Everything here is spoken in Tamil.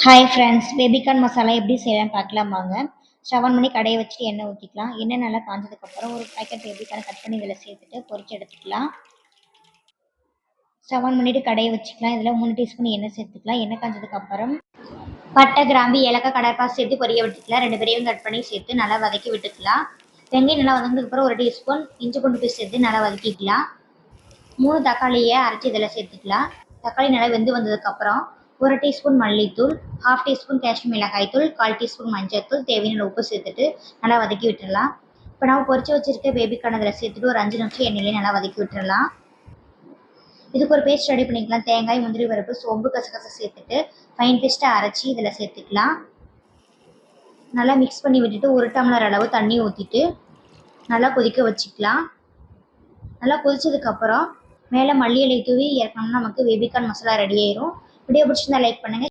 ஹாய் ஃப்ரெண்ட்ஸ், பேபிகார்ன் மசாலா எப்படி செய்யலாம்னு பார்க்கலாம் வாங்க. ஸ்டவ் பண்ணி கடையை வச்சுட்டு எண்ணெய் ஊற்றிக்கலாம். எண்ணெய் நல்லா காஞ்சதுக்கப்புறம் ஒரு பேக்கெட் பேபிகார்ன் கட் பண்ணி இதில் சேர்த்துட்டு பொரிச்சு எடுத்துக்கலாம். ஸ்டவ் பண்ணிட்டு கடையை வச்சுக்கலாம். இதில் 3 டீஸ்பூன் எண்ணெய் சேர்த்துக்கலாம். எண்ணெய் காஞ்சதுக்கப்புறம் பட்டை, கிராம்பு, ஏலக்காய், கடற்பாசி சேர்த்து பொரிய விட்டுக்கலாம். 2 பெரியவும் கட் பண்ணி சேர்த்து நல்லா வதக்கி விட்டுக்கலாம். வெங்காயம் நல்லா வதங்கினதுக்கப்புறம் 1 டீஸ்பூன் இஞ்சி பூண்டு பேஸ்ட் சேர்த்து நல்லா வதக்கிக்கலாம். 3 தக்காளியை அரைச்சி இதில் சேர்த்துக்கலாம். தக்காளி நல்லா வெந்து வந்ததுக்கப்புறம் 1 டீஸ்பூன் மல்லித்தூள், 1/2 டீஸ்பூன் காஷ்மீர் மிளகாய்த்தூள், 1/4 டீஸ்பூன் மஞ்சள்தூள், தேவையான உப்பு சேர்த்துட்டு நல்லா வதக்கி விட்டுடலாம். இப்போ நம்ம பொரிச்சு வச்சிருக்க பேபிகார்ன் இதில் சேர்த்துட்டு ஒரு 5 நிமிஷம் எண்ணெயிலே நல்லா வதக்கி விட்டுடலாம். இதுக்கு ஒரு பேஸ்ட் ரெடி பண்ணிக்கலாம். தேங்காய், முந்திரி பருப்பு, சோம்பு, கசகசை சேர்த்துட்டு ஃபைன் பேஸ்ட்டாக அரைச்சி இதில் சேர்த்துக்கலாம். நல்லா மிக்ஸ் பண்ணி விட்டுட்டு 1 டம்ளர் அளவு தண்ணி ஊற்றிட்டு நல்லா கொதிக்க வச்சுக்கலாம். நல்லா கொதிச்சதுக்கப்புறம் மேலே மல்லி இலை தூவி இறக்கணும்னா நமக்கு பேபிகார்ன் மசாலா ரெடி ஆயிரும். வீடியோ பிடிச்சிருந்தா லைக் பண்ணுங்கள்.